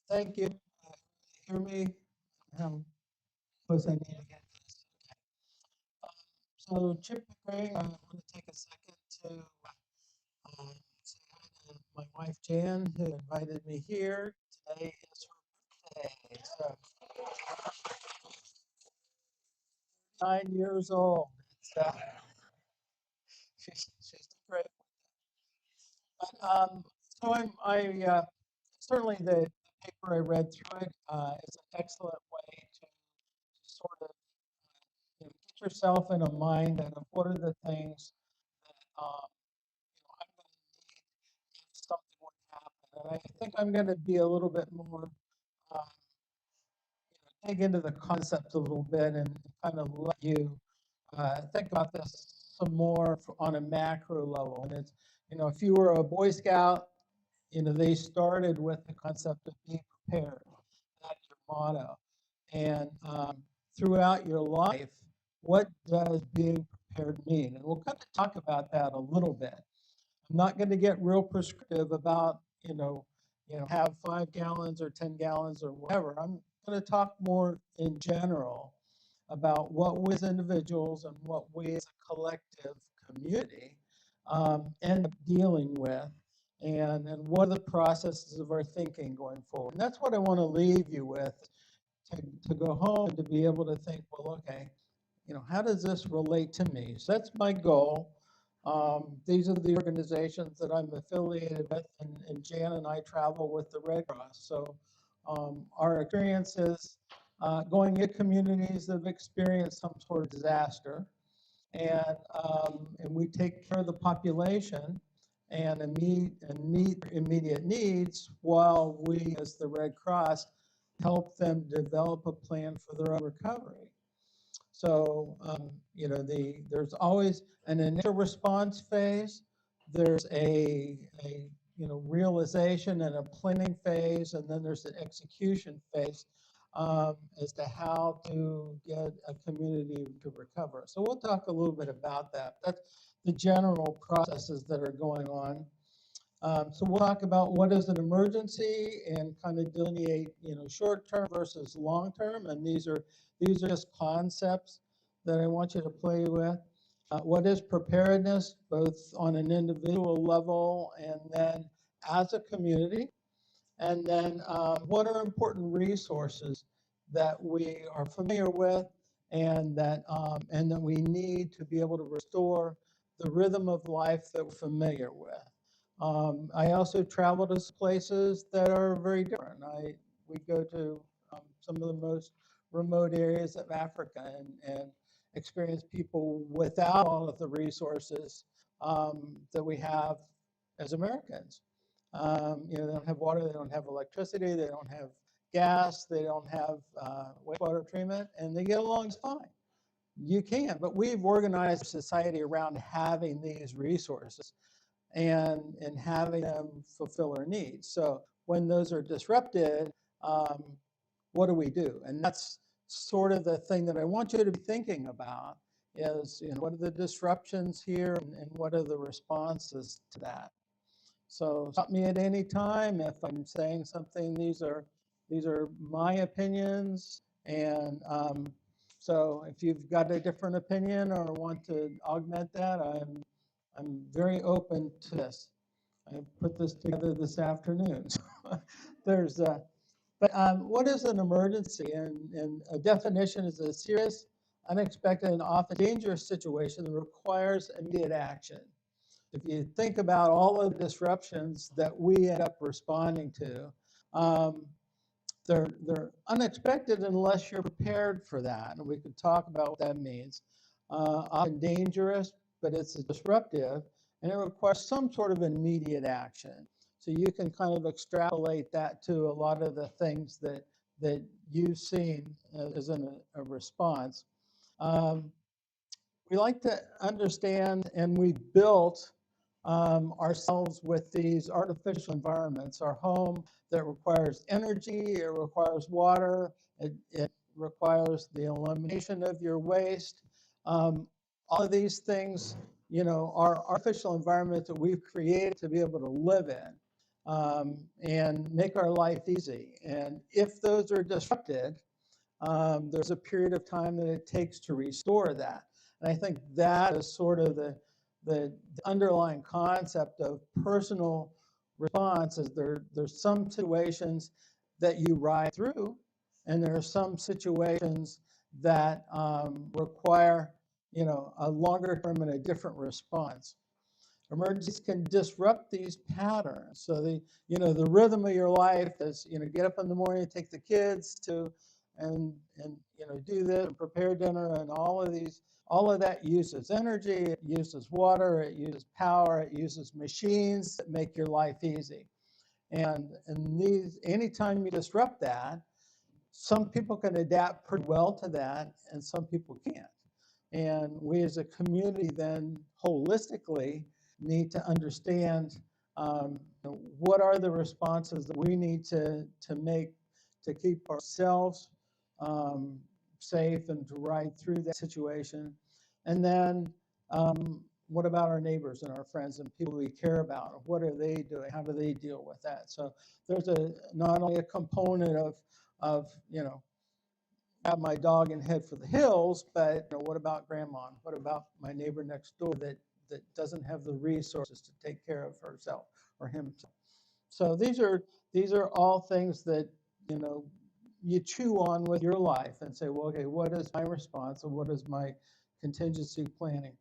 Thank you. Hear me? Um, Suppose I need to get this. So, Chip Pickering, I want to take a second to say hi to my wife Jan, who invited me here. Today is her birthday, so 9 years old. She's great. But I certainly the paper I read through it is an excellent way to sort of get yourself in a mind of what are the things that I'm going to need if something would happen. And I think I'm going to be a little bit more um, dig into the concept a little bit and kind of let you think about this some more on a macro level. And it's, if you were a Boy Scout, they started with the concept of being prepared. That's your motto. And throughout your life, what does being prepared mean? And we'll kind of talk about that a little bit. I'm not going to get real prescriptive about, have 5 gallons or 10 gallons or whatever. I'm going to talk more in general about what we as individuals and what we as a collective community end up dealing with and what are the processes of our thinking going forward. And that's what I want to leave you with to go home and to be able to think, well, okay, how does this relate to me? So that's my goal. These are the organizations that I'm affiliated with, and Jan and I travel with the Red Cross. So our experience is going into communities that have experienced some sort of disaster, and we take care of the population and meet immediate needs while we, as the Red Cross, help them develop a plan for their own recovery. So, there's always an initial response phase. There's a realization and a planning phase, and then there's an execution phase as to how to get a community to recover. So we'll talk a little bit about that. That's the general processes that are going on. So we'll talk about what is an emergency and kind of delineate, short term versus long term. And these are just concepts that I want you to play with. What is preparedness, both on an individual level and then as a community? And then what are important resources that we are familiar with and that we need to be able to restore the rhythm of life that we're familiar with. I also travel to places that are very different. We go to some of the most remote areas of Africa and experience people without all of the resources that we have as Americans. They don't have water, they don't have electricity, they don't have gas, they don't have wastewater treatment, and they get along just fine. You can, but we've organized society around having these resources and having them fulfill our needs. So when those are disrupted, um, what do we do? And that's sort of the thing that I want you to be thinking about is, what are the disruptions here and what are the responses to that? So stop me at any time if I'm saying something. These are my opinions, and so if you've got a different opinion or want to augment that, I'm very open to this. I put this together this afternoon. So there's but what is an emergency? And a definition is a serious, unexpected, and often dangerous situation that requires immediate action. If you think about all of the disruptions that we end up responding to, um, they're unexpected unless you're prepared for that. And we could talk about what that means. Often dangerous, but it's disruptive, and it requires some sort of immediate action. So you can kind of extrapolate that to a lot of the things that you've seen as a response. Um, we like to understand, and we've built ourselves with these artificial environments. Our home that requires energy, it requires water, it requires the elimination of your waste. All of these things, are artificial environments that we've created to be able to live in. and make our life easy. And if those are disrupted, there's a period of time that it takes to restore that. And I think that is sort of the underlying concept of personal response is there's some situations that you ride through, and there are some situations that require, a longer term and a different response. Emergencies can disrupt these patterns. So the rhythm of your life is, get up in the morning, take the kids to, and do this and prepare dinner and all of that uses energy, it uses water, it uses power, it uses machines that make your life easy. And anytime you disrupt that, some people can adapt pretty well to that and some people can't. And we as a community then holistically need to understand what are the responses that we need to make to keep ourselves um, safe and to ride through that situation. And then what about our neighbors and our friends and people we care about? What are they doing? How do they deal with that? So there's not only a component of grab my dog and head for the hills, but what about grandma? What about my neighbor next door that doesn't have the resources to take care of herself or himself? So these are all things that you know you chew on with your life and say, well, okay, what is my response and what is my contingency planning?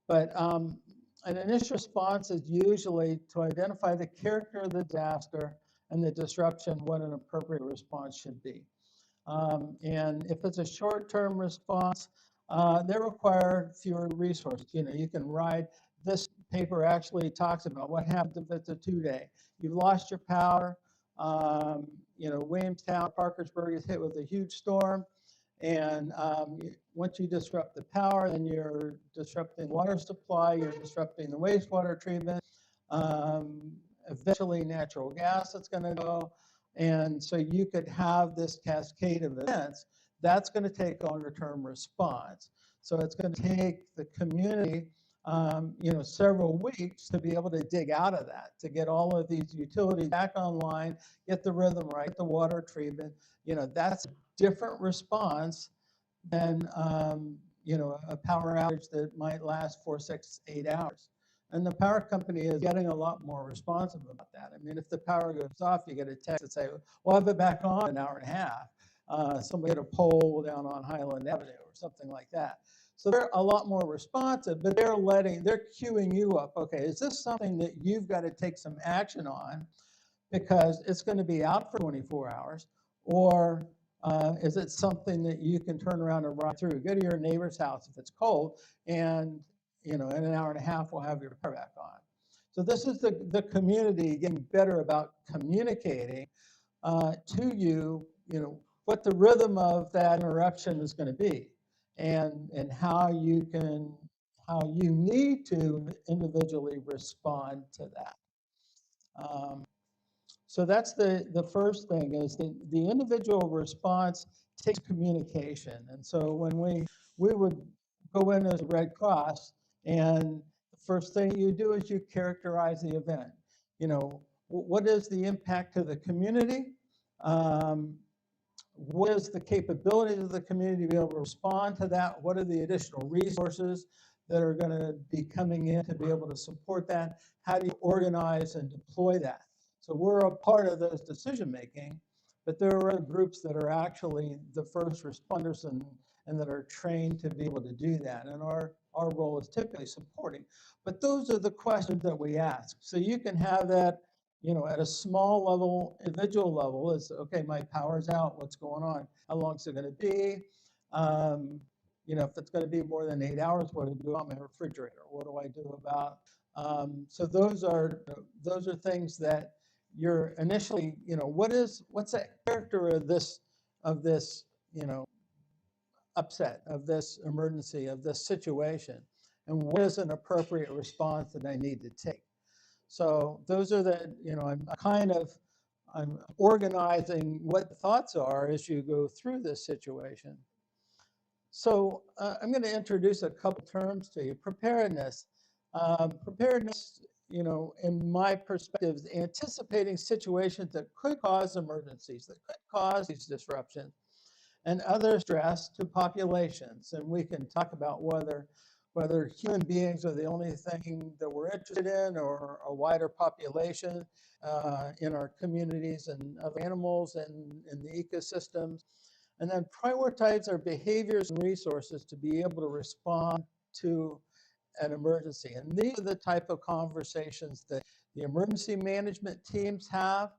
But an initial response is usually to identify the character of the disaster and the disruption, what an appropriate response should be. And if it's a short-term response, they require fewer resources. You can ride. This paper actually talks about what happens if it's a 2-day. You've lost your power. Williamstown, Parkersburg is hit with a huge storm. And once you disrupt the power, then you're disrupting water supply, you're disrupting the wastewater treatment, eventually natural gas that's going to go. And so you could have this cascade of events. That's going to take longer term response. So it's going to take the community, several weeks to be able to dig out of that, to get all of these utilities back online, get the rhythm right, get the water treatment. That's a different response than, a power outage that might last 4, 6, 8 hours. And the power company is getting a lot more responsive about that. I mean, if the power goes off, you get a text that say, "We'll have it back on in an hour and a half." Somebody hit a pole down on Highland Avenue or something like that. So they're a lot more responsive, but they're queuing you up. Okay, is this something that you've got to take some action on because it's going to be out for 24 hours? Or is it something that you can turn around and ride through? Go to your neighbor's house if it's cold, and in an hour and a half, we'll have your power back on. So this is the community getting better about communicating to you, what the rhythm of that interruption is going to be, and how you need to individually respond to that. So that's the first thing is the individual response takes communication. And so when we would go in as a Red Cross, and the first thing you do is you characterize the event. What is the impact to the community? What is the capabilities of the community to be able to respond to that? What are the additional resources that are going to be coming in to be able to support that? How do you organize and deploy that? So we're a part of those decision making, but there are groups that are actually the first responders and that are trained to be able to do that. And our role is typically supporting. But those are the questions that we ask. So you can have that at a small level, individual level, is okay, my power's out, what's going on? How long is it going to be? If it's going to be more than 8 hours, what do I do about my refrigerator? What do I do about? So those are things that you're initially, what's that character of this, upset, of this emergency, of this situation, and what is an appropriate response that I need to take? So those are I'm organizing what the thoughts are as you go through this situation. So I'm going to introduce a couple terms to you. Preparedness. Preparedness in my perspective, anticipating situations that could cause emergencies, that could cause these disruptions and other stress to populations. And we can talk about whether human beings are the only thing that we're interested in, or a wider population in our communities and other animals and in the ecosystems. And then prioritize our behaviors and resources to be able to respond to an emergency. And these are the type of conversations that the emergency management teams have,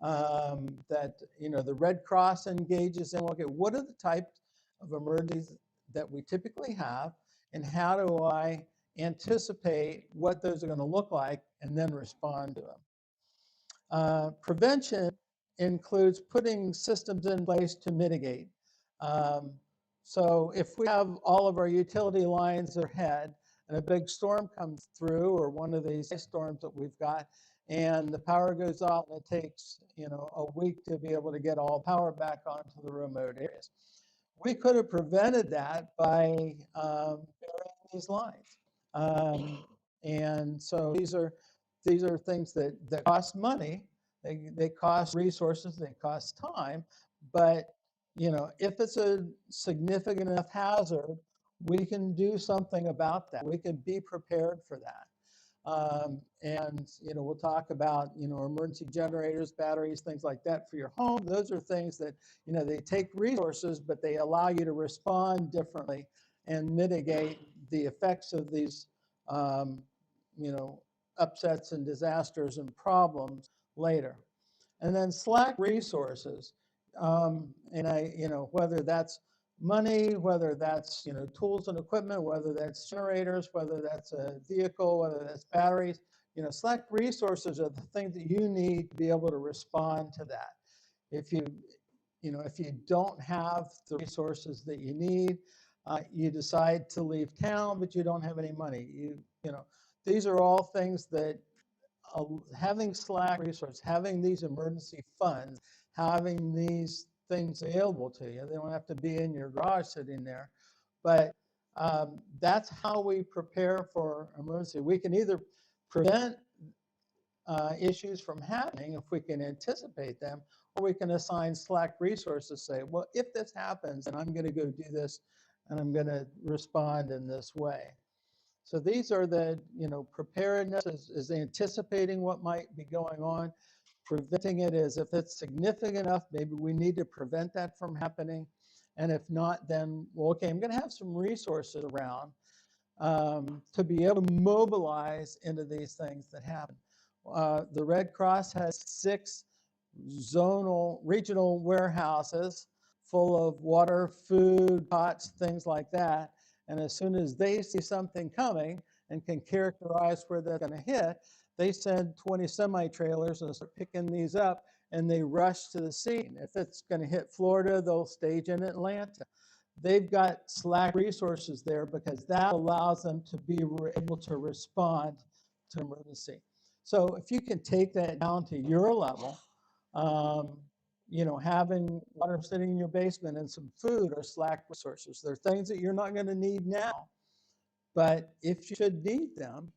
that the Red Cross engages in. Okay, what are the types of emergencies that we typically have, and how do I anticipate what those are going to look like and then respond to them? Prevention includes putting systems in place to mitigate. Um, so if we have all of our utility lines ahead and a big storm comes through, or one of these ice storms that we've got, and the power goes off and it takes a week to be able to get all power back onto the remote areas. We could have prevented that by burying these lines. And so these are things that cost money, they cost resources, they cost time, but if it's a significant enough hazard, we can do something about that. We can be prepared for that. And we'll talk about emergency generators, batteries, things like that for your home. Those are things that they take resources, but they allow you to respond differently and mitigate the effects of these you know upsets and disasters and problems later. And then slack resources, and whether that's money, whether that's tools and equipment, whether that's generators, whether that's a vehicle, whether that's batteries. Slack resources are the things that you need to be able to respond to that. If you don't have the resources that you need, you decide to leave town, but you don't have any money. These are all things that having slack resources, having these emergency funds, having these things available to you. They don't have to be in your garage sitting there, but that's how we prepare for emergency. We can either prevent issues from happening if we can anticipate them, or we can assign slack resources, say, well, if this happens, then I'm going to go do this, and I'm going to respond in this way. So these are the, preparedness is anticipating what might be going on. Preventing it is if it's significant enough, maybe we need to prevent that from happening. And if not, then, well, okay, I'm going to have some resources around to be able to mobilize into these things that happen. The Red Cross has 6 regional warehouses full of water, food, pots, things like that. And as soon as they see something coming and can characterize where they're going to hit, they send 20 semi-trailers and start picking these up, and they rush to the scene. If it's going to hit Florida, they'll stage in Atlanta. They've got slack resources there because that allows them to be able to respond to emergency. So if you can take that down to your level, having water sitting in your basement and some food are slack resources. They're things that you're not going to need now, but if you should need them,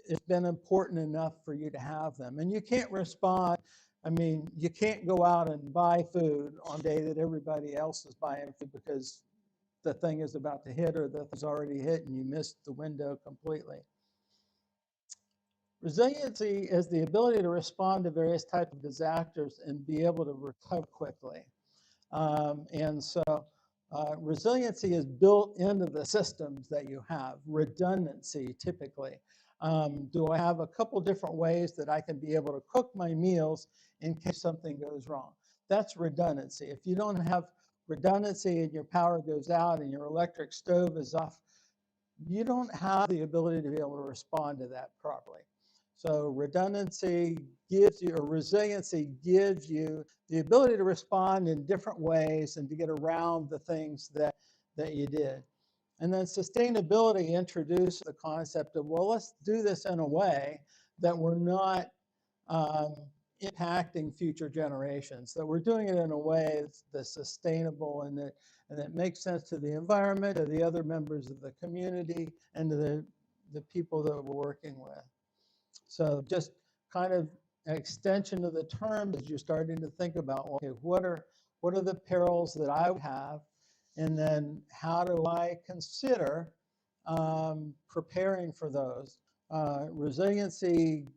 it's been important enough for you to have them. And you can't respond. I mean, you can't go out and buy food on the day that everybody else is buying food because the thing is about to hit or the thing's already hit and you missed the window completely. Resiliency is the ability to respond to various types of disasters and be able to recover quickly. And so resiliency is built into the systems that you have. Redundancy, typically. Do I have a couple different ways that I can be able to cook my meals in case something goes wrong? That's redundancy. If you don't have redundancy and your power goes out and your electric stove is off, you don't have the ability to be able to respond to that properly. So redundancy gives you, or resiliency gives you the ability to respond in different ways and to get around the things that you did. And then sustainability introduced the concept of, well, let's do this in a way that we're not impacting future generations, that we're doing it in a way that's sustainable and that makes sense to the environment, to the other members of the community, and to the people that we're working with. So just kind of an extension of the term as you're starting to think about, okay, what are the perils that I would have? And then how do I consider preparing for those? Resiliency,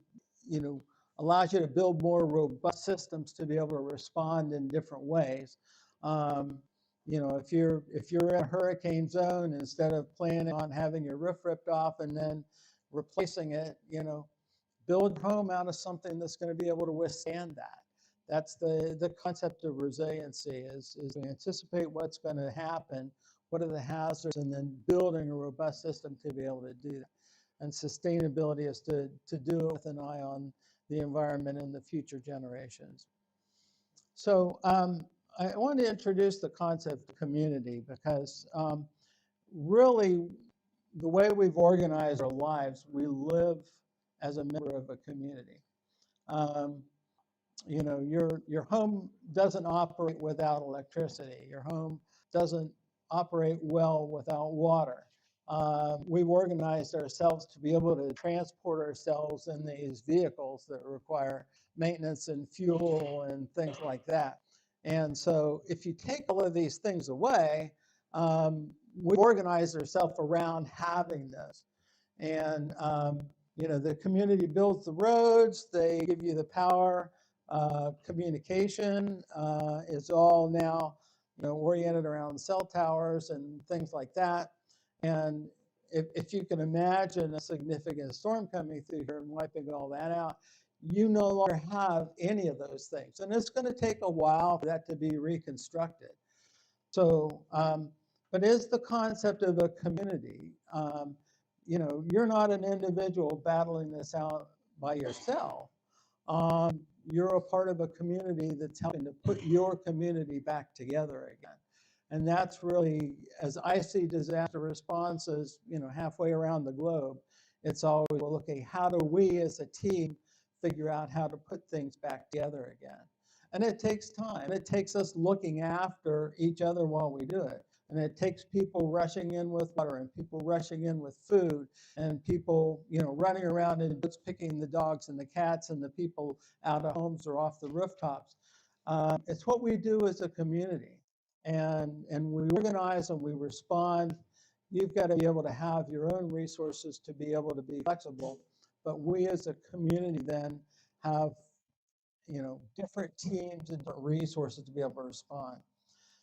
you know, allows you to build more robust systems to be able to respond in different ways. Um, you know, if you're in a hurricane zone, instead of planning on having your roof ripped off and then replacing it, you know, build your home out of something that's going to be able to withstand that. That's the concept of resiliency is to anticipate what's going to happen, what are the hazards, and then building a robust system to be able to do that. And sustainability is to do it with an eye on the environment and the future generations. So I want to introduce the concept of community because really the way we've organized our lives, we live as a member of a community. Um, you know, your home doesn't operate without electricity. Your home doesn't operate well without water. We've organized ourselves to be able to transport ourselves in these vehicles that require maintenance and fuel and things like that. And so if you take all of these things away, we organize ourselves around having this. And, you know, the community builds the roads, they give you the power, communication is all now, you know, oriented around cell towers and things like that. And if you can imagine a significant storm coming through here and wiping all that out, you no longer have any of those things. And it's going to take a while for that to be reconstructed. So, but is the concept of a community, you know, you're not an individual battling this out by yourself. You're a part of a community that's helping to put your community back together again. And that's really, as I see disaster responses, you know, halfway around the globe, it's always, well, okay, how do we as a team figure out how to put things back together again? And it takes time. It takes us looking after each other while we do it. And it takes people rushing in with water and people rushing in with food and people, you know, running around and picking the dogs and the cats and the people out of homes or off the rooftops. It's what we do as a community. And we organize and we respond. You've got to be able to have your own resources to be able to be flexible. But we as a community then have, you know, different teams and different resources to be able to respond.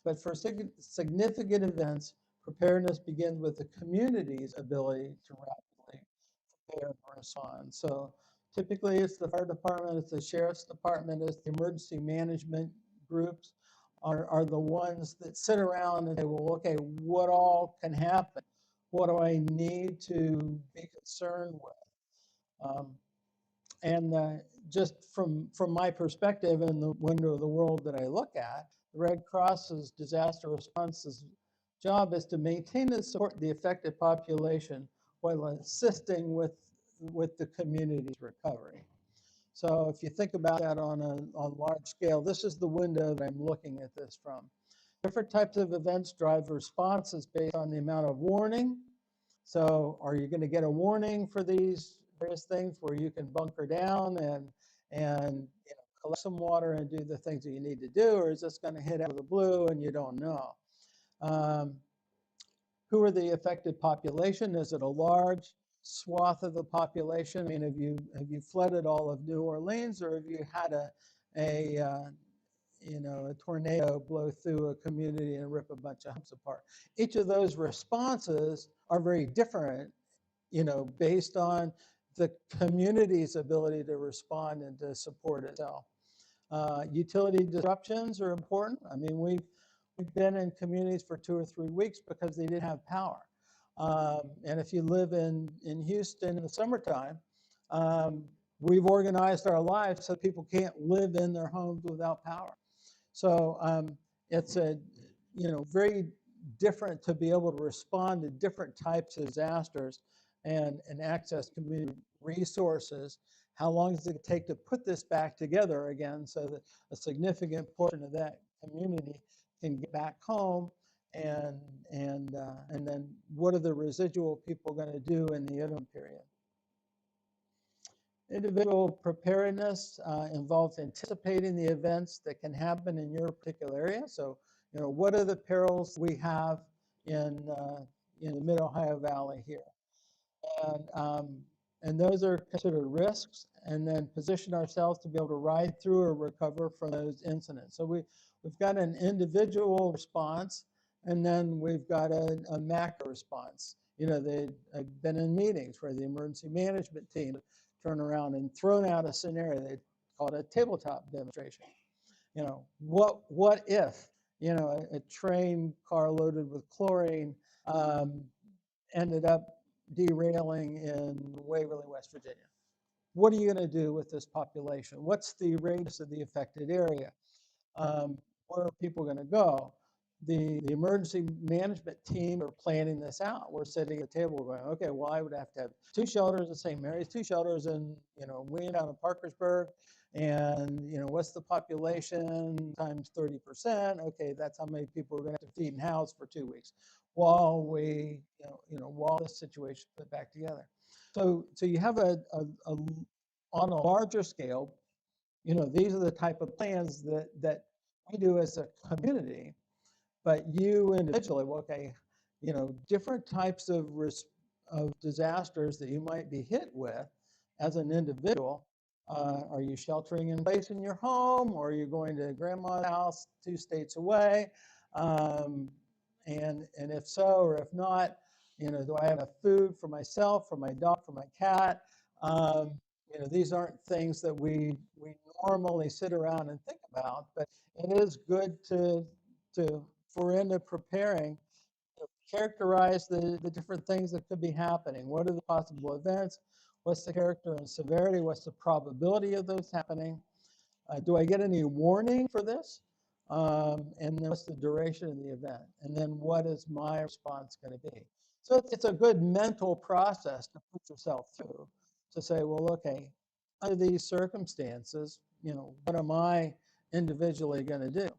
But for significant events, preparedness begins with the community's ability to rapidly prepare and respond. So typically it's the fire department, it's the sheriff's department, it's the emergency management groups are the ones that sit around and say, well, okay, what all can happen? What do I need to be concerned with? And just from my perspective and the window of the world that I look at, the Red Cross's disaster response's job is to maintain and support the affected population while assisting with the community's recovery. So if you think about that on large scale, this is the window that I'm looking at this from. Different types of events drive responses based on the amount of warning. So are you going to get a warning for these various things where you can bunker down and you know, collect some water and do the things that you need to do, or is this going to hit out of the blue and you don't know? Um, who are the affected population? Is it a large swath of the population? I mean, have you flooded all of New Orleans, or have you had a you know, a tornado blow through a community and rip a bunch of homes apart? Each of those responses are very different, you know, based on the community's ability to respond and to support itself. Utility disruptions are important. I mean, we've been in communities for 2 or 3 weeks because they didn't have power. And if you live in Houston in the summertime, we've organized our lives so people can't live in their homes without power. So it's a, you know, very different to be able to respond to different types of disasters and access community resources. How long does it take to put this back together again so that a significant portion of that community can get back home? And and then what are the residual people going to do in the interim period? Individual preparedness involves anticipating the events that can happen in your particular area. So, what are the perils we have in in the Mid-Ohio Valley here? And, um, and those are considered risks, and then position ourselves to be able to ride through or recover from those incidents. So we've got an individual response, and then we've got a macro response. I've been in meetings where the emergency management team turn around and thrown out a scenario. They call it a tabletop demonstration. What if, a train car loaded with chlorine um, ended up derailing in Waverly, West Virginia? What are you going to do with this population? What's the radius of the affected area? Where are people going to go? The emergency management team are planning this out. We're sitting at the table going, okay, well, I would have to have 2 shelters in St. Mary's, 2 shelters in, Wayne down in Parkersburg. And, what's the population times 30%? Okay, that's how many people we're going to have to feed and house for 2 weeks while we, while this situation put back together. So you have on a larger scale, these are the type of plans that we do as a community, but you individually, well, okay, different types of disasters that you might be hit with as an individual. Are you sheltering in place in your home, or are you going to grandma's house 2 states away? And if so, or if not, do I have enough food for myself, for my dog, for my cat? Um, these aren't things that we normally sit around and think about, but it is good for into preparing to characterize the different things that could be happening. What are the possible events? What's the character and severity? What's the probability of those happening? Do I get any warning for this? And then what's the duration of the event? And then what is my response going to be? So it's a good mental process to put yourself through to say, well, okay, under these circumstances, what am I individually going to do?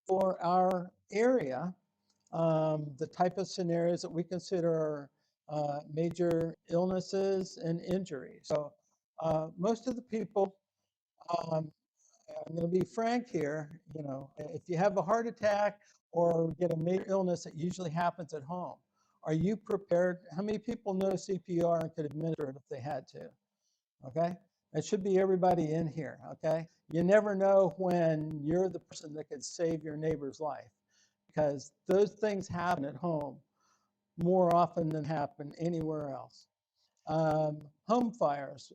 For our area, the type of scenarios that we consider are major illnesses and injuries. So most of the people, um, I'm going to be frank here, if you have a heart attack or get a major illness, it usually happens at home. Are you prepared? How many people know CPR and could administer it if they had to? Okay? It should be everybody in here, okay? You never know when you're the person that could save your neighbor's life, because those things happen at home more often than happen anywhere else. Home fires.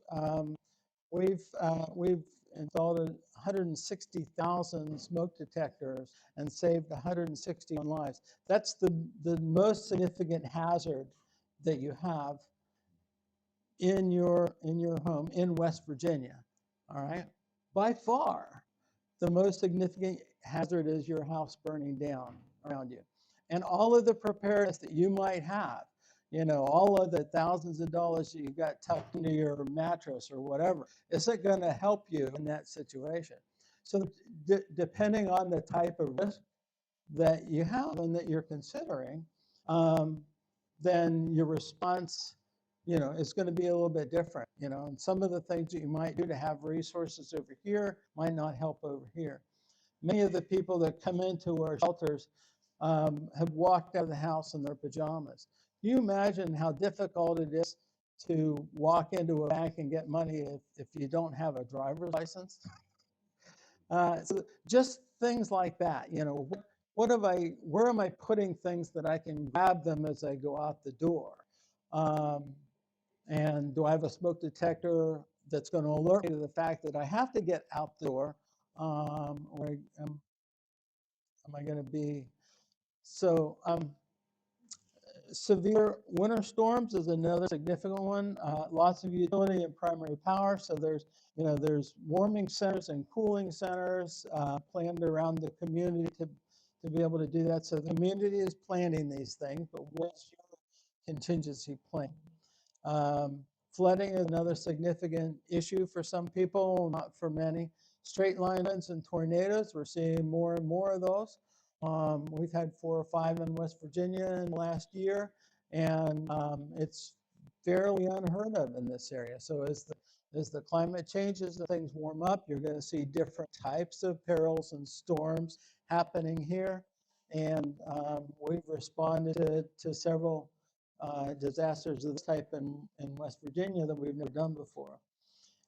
We've installed 160,000 smoke detectors and saved 161 lives. That's the most significant hazard that you have in your home in West Virginia. All right, by far, the most significant hazard is your house burning down around you, and all of the preparedness that you might have. All of the thousands of dollars that you got tucked into your mattress or whatever, isn't going to help you in that situation. So, depending on the type of risk that you have and that you're considering, um, then your response, is going to be a little bit different. And some of the things that you might do to have resources over here might not help over here. Many of the people that come into our shelters have walked out of the house in their pajamas. Can you imagine how difficult it is to walk into a bank and get money if you don't have a driver's license? So just things like that. Where am I putting things that I can grab them as I go out the door? And do I have a smoke detector that's going to alert me to the fact that I have to get out the door? Or am I going to be so? Severe winter storms is another significant one. Lots of utility and primary power. So there's warming centers and cooling centers planned around the community to be able to do that. So the community is planning these things, but what's your contingency plan? Flooding is another significant issue for some people, not for many. Straight line winds and tornadoes, we're seeing more and more of those. We've had 4 or 5 in West Virginia in the last year, and it's fairly unheard of in this area. So as the climate changes and things warm up, you're going to see different types of perils and storms happening here. And we've responded to several disasters of this type in West Virginia that we've never done before.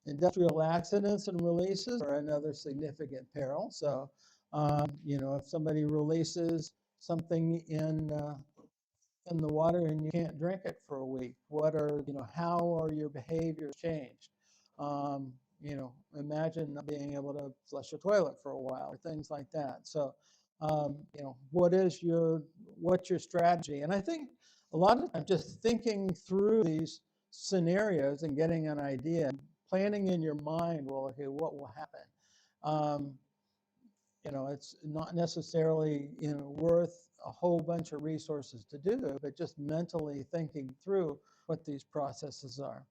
Industrial accidents and releases are another significant peril. So, you know, if somebody releases something in the water and you can't drink it for a week, what are, you know, how are your behaviors changed? You know, imagine not being able to flush a toilet for a while or things like that. So, you know, what's your strategy? And I think a lot of time just thinking through these scenarios and getting an idea, planning in your mind, well, okay, what will happen? Um, you know, it's not necessarily, you know, worth a whole bunch of resources to do, but just mentally thinking through what these processes are.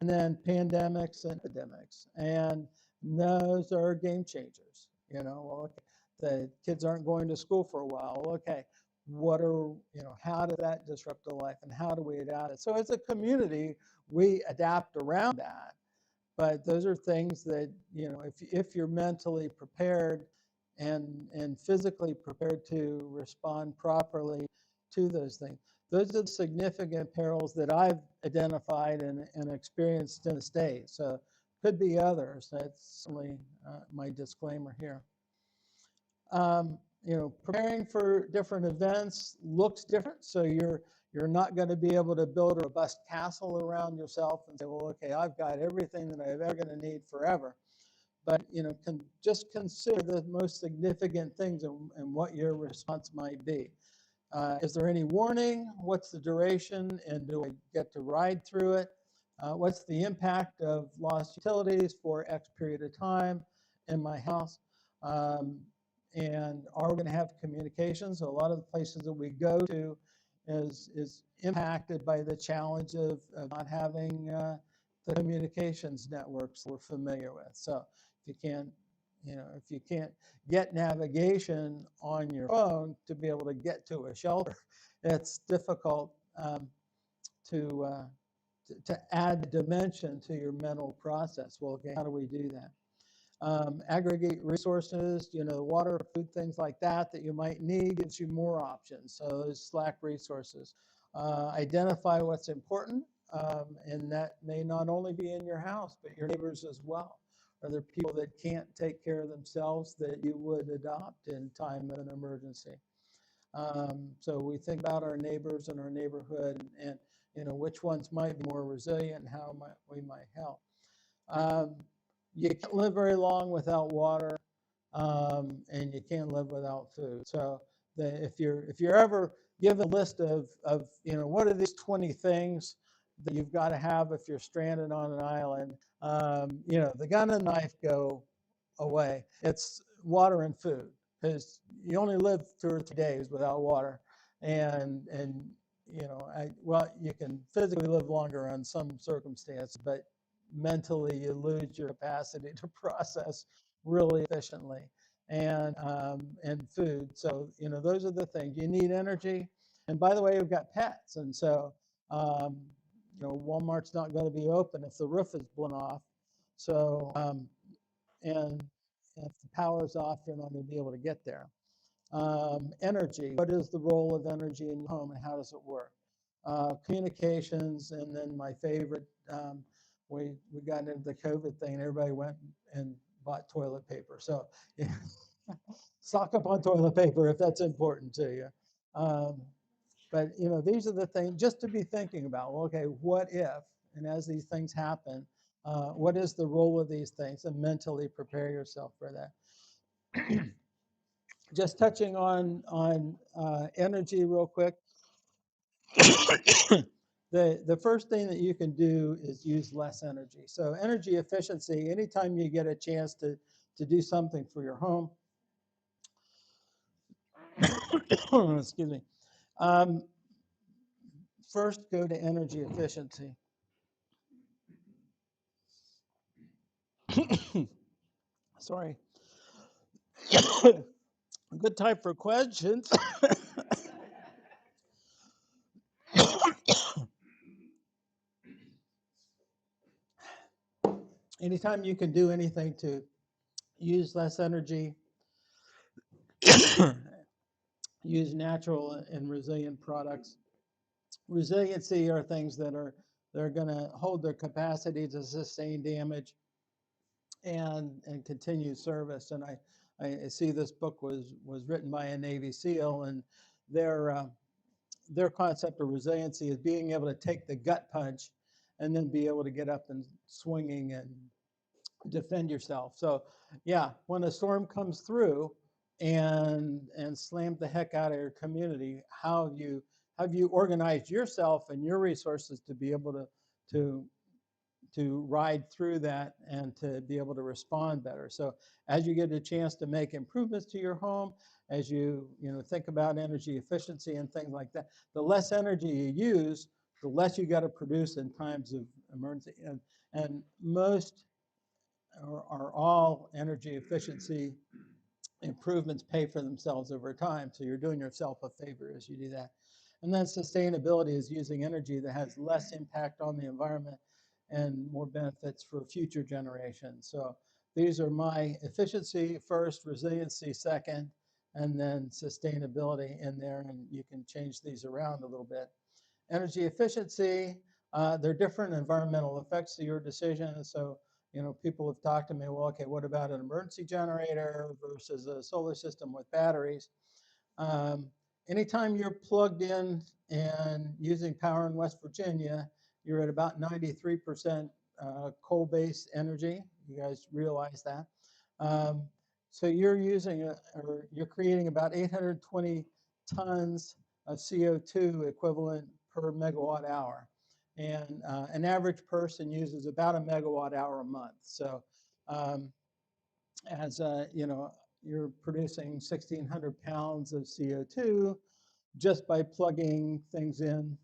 And then pandemics and epidemics. And those are game changers. You know, well, okay, the kids aren't going to school for a while. Well, okay, what are, you know, how did that disrupt the life and how do we adapt it? So as a community, we adapt around that. But those are things that, you know, if you're mentally prepared and physically prepared to respond properly to those things, those are the significant perils that I've identified and experienced in the state. So could be others. That's certainly my disclaimer here. You know, preparing for different events looks different. So you're not going to be able to build a robust castle around yourself and say, well, okay, I've got everything that I'm ever going to need forever. But, you know, just consider the most significant things and what your response might be. Is there any warning? What's the duration? And do I get to ride through it? What's the impact of lost utilities for X period of time in my house? Um, and are we going to have communications? So a lot of the places that we go to is impacted by the challenge of not having the communications networks we're familiar with. So if you can't, you know, if you can't get navigation on your phone to be able to get to a shelter, it's difficult to, uh, to add dimension to your mental process. Well, okay, how do we do that? Aggregate resources, you know, water, food, things like that that you might need gives you more options. So those slack resources. Identify what's important, and that may not only be in your house, but your neighbors as well. Are there people that can't take care of themselves that you would adopt in time of an emergency? So we think about our neighbors and our neighborhood and you know, which ones might be more resilient and how we might help. Um, you can't live very long without water, and you can't live without food. So if you're ever given a list of you know what are these 20 things that you've got to have if you're stranded on an island, you know the gun and knife go away. It's water and food because you only live 2 or 3 days without water, and you know well you can physically live longer on some circumstances, but mentally you lose your capacity to process really efficiently and food. So you know those are the things you need. Energy, and by the way, we've got pets, and so um, you know Walmart's not going to be open if the roof is blown off. So and if the power's off, you're not going to be able to get there. Energy, what is the role of energy in your home and how does it work? Communications, and then my favorite, we got into the COVID thing and everybody went and bought toilet paper. So yeah, stock up on toilet paper if that's important to you. Um, but you know, these are the things just to be thinking about. Well, okay, what if? And as these things happen, what is the role of these things? And mentally prepare yourself for that. Just touching on energy real quick. The first thing that you can do is use less energy. So energy efficiency. Anytime you get a chance to do something for your home, excuse me. Um, First, go to energy efficiency. Sorry. Good time for questions. anytime you can do anything to use less energy, use natural and resilient products. Resiliency are things that are they're going to hold their capacity to sustain damage and continue service. And I see this book was written by a Navy SEAL, and their uh, their concept of resiliency is being able to take the gut punch and then be able to get up and swinging and defend yourself. So yeah, when a storm comes through and slams the heck out of your community, how have you organized yourself and your resources to be able to to ride through that and to be able to respond better. So as you get a chance to make improvements to your home, as you think about energy efficiency and things like that, the less energy you use, the less you got to produce in times of emergency. And most are all energy efficiency improvements pay for themselves over time. So you're doing yourself a favor as you do that. And then sustainability is using energy that has less impact on the environment and more benefits for future generations. So these are my efficiency first, resiliency second, and then sustainability in there. And you can change these around a little bit. Energy efficiency, there are different environmental effects to your decision. So, people have talked to me, well, okay, what about an emergency generator versus a solar system with batteries? Um, Anytime you're plugged in and using power in West Virginia, you're at about 93% coal-based energy. You guys realize that. Um, so you're or you're creating about 820 tons of CO2 equivalent per megawatt hour. And an average person uses about a megawatt hour a month. So um, as you're producing 1,600 pounds of CO2 just by plugging things in.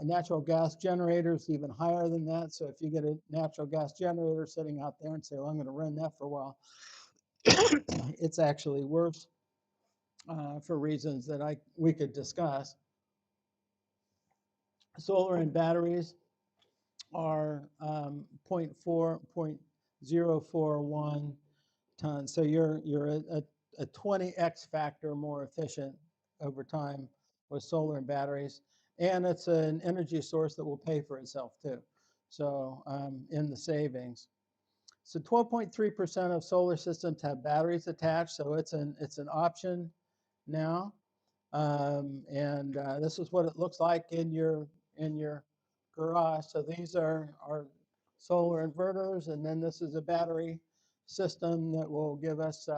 Natural gas generators even higher than that. So if you get a natural gas generator sitting out there and say, well, I'm going to run that for a while, it's actually worse for reasons that we could discuss. Solar and batteries are 0.41 tons. So you're a 20x factor more efficient over time with solar and batteries. And it's an energy source that will pay for itself too. So in the savings. So 12.3% of solar systems have batteries attached. So it's an option now. And this is what it looks like in your garage. So these are solar inverters, and then this is a battery system that will give us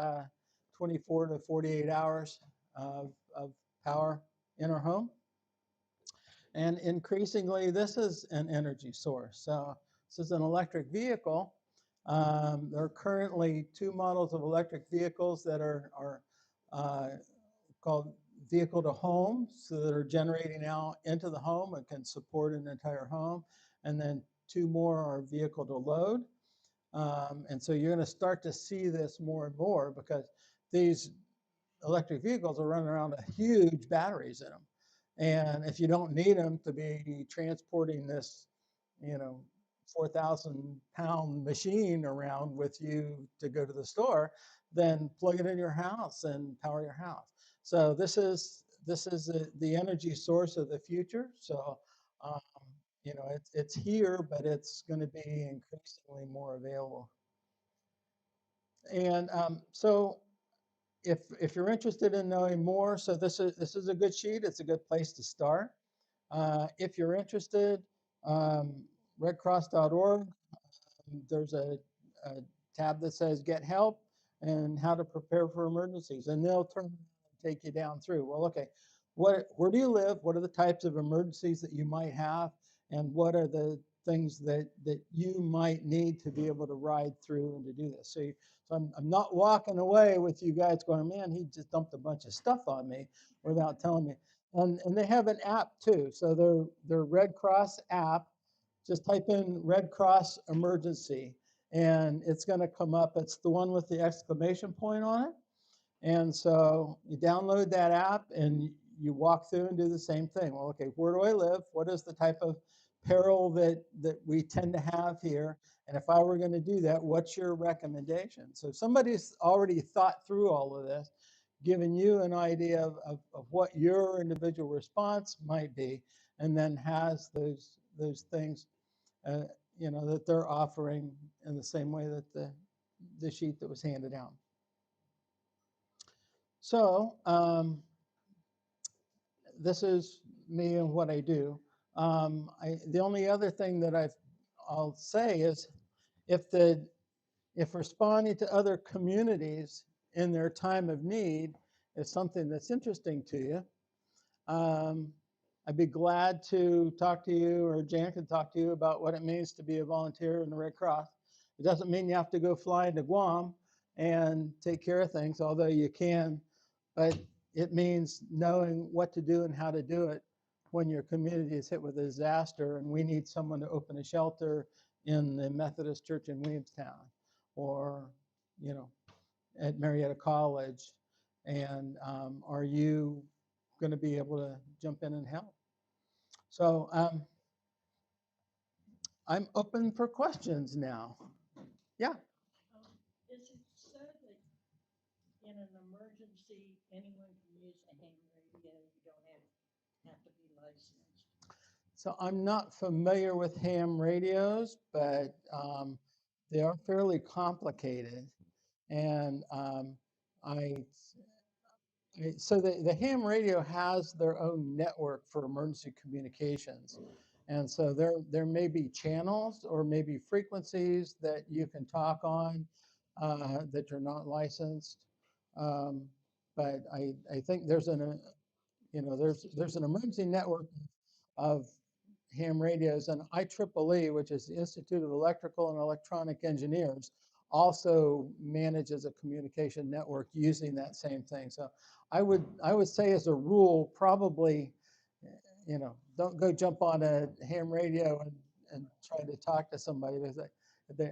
24 to 48 hours of power in our home. And increasingly, this is an energy source. So this is an electric vehicle. There are currently two models of electric vehicles that are called vehicle to home, so that are generating out into the home and can support an entire home. And then two more are vehicle to load. And so you're going to start to see this more and more because these electric vehicles are running around with huge batteries in them. And if you don't need them to be transporting this, 4,000-pound machine around with you to go to the store, then plug it in your house and power your house. So this is the energy source of the future. So um, it's here, but it's going to be increasingly more available. And so if you're interested in knowing more, so this is a good sheet. It's a good place to start. If you're interested, um, redcross.org, there's a tab that says Get Help and How to Prepare for Emergencies, and they'll turn and take you down through. Well, okay, where do you live? What are the types of emergencies that you might have, and what are the things that you might need to be able to ride through and to do this? So I'm not walking away with you guys going, man, he just dumped a bunch of stuff on me without telling me. And they have an app too. So their Red Cross app, just type in Red Cross emergency and it's going to come up. It's the one with the exclamation point on it. And so you download that app and you walk through and do the same thing. Well, okay, where do I live? What is the type of peril that we tend to have here? And if I were going to do that, what's your recommendation? So if somebody's already thought through all of this, given you an idea of what your individual response might be, and then has those things, uh, that they're offering in the same way that the sheet that was handed out. So this is me and what I do. The only other thing that I'll say is if responding to other communities in their time of need is something that's interesting to you, I'd be glad to talk to you, or Jan can talk to you about what it means to be a volunteer in the Red Cross. It doesn't mean you have to go fly to Guam and take care of things, although you can, but it means knowing what to do and how to do it when your community is hit with a disaster and we need someone to open a shelter in the Methodist Church in Williamstown, or at Marietta College, and are you going to be able to jump in and help? So I'm open for questions now. Yeah. Is it so that in an emergency, anyone can use a ham radio? You don't have to be licensed. So I'm not familiar with ham radios, but they are fairly complicated. And so the ham radio has their own network for emergency communications. And so there may be channels or maybe frequencies that you can talk on that you're not licensed. Um, but I think there's there's an emergency network of ham radios, and IEEE, which is the Institute of Electrical and Electronic Engineers, also manages a communication network using that same thing. So I would say, as a rule, probably, don't go jump on a ham radio and try to talk to somebody, because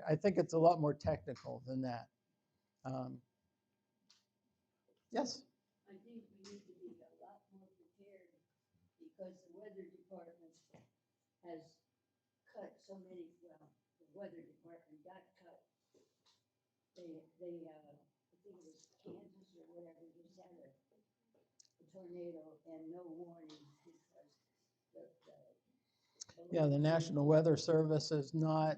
I think it's a lot more technical than that. Yes. I think we need to be a lot more prepared, because the weather department has cut so many, well, the weather department got cut. I think it was Kansas or whatever, just had a tornado and no warning, because Yeah, the National Weather Service is not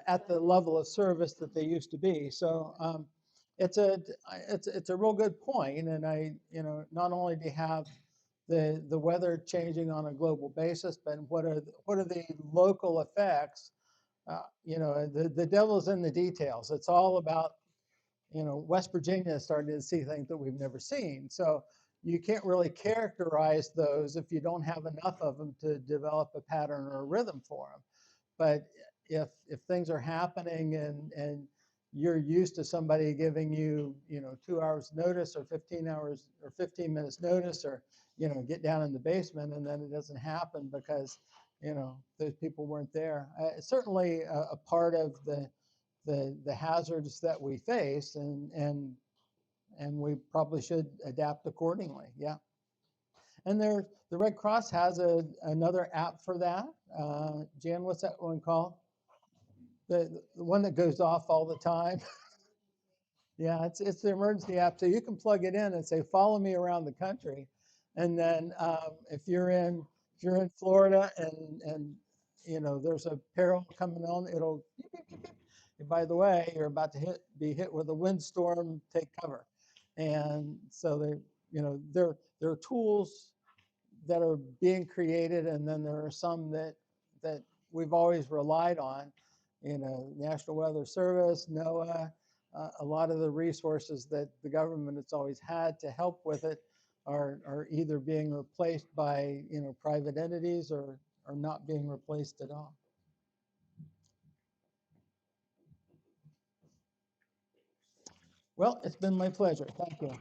at the level of service that they used to be. So it's a real good point. And not only do you have the weather changing on a global basis, but what are the local effects? The devil's in the details. It's all about, West Virginia is starting to see things that we've never seen. So you can't really characterize those if you don't have enough of them to develop a pattern or a rhythm for them. But if things are happening and you're used to somebody giving you, 2 hours notice, or 15 hours or 15 minutes notice, or, get down in the basement, and then it doesn't happen because, those people weren't there. It's certainly a part of the hazards that we face, and we probably should adapt accordingly. Yeah. And the Red Cross has another app for that. Jan, what's that one called? The one that goes off all the time. Yeah, it's the emergency app. So you can plug it in and say, "Follow me around the country," and then if you're in Florida and there's a peril coming on, it'll beep, beep, beep, beep. And by the way, you're about to be hit with a windstorm. Take cover. And so there are tools that are being created, and then there are some that we've always relied on. National Weather Service, NOAA, a lot of the resources that the government has always had to help with it are either being replaced by private entities, or not being replaced at all. Well, it's been my pleasure. Thank you.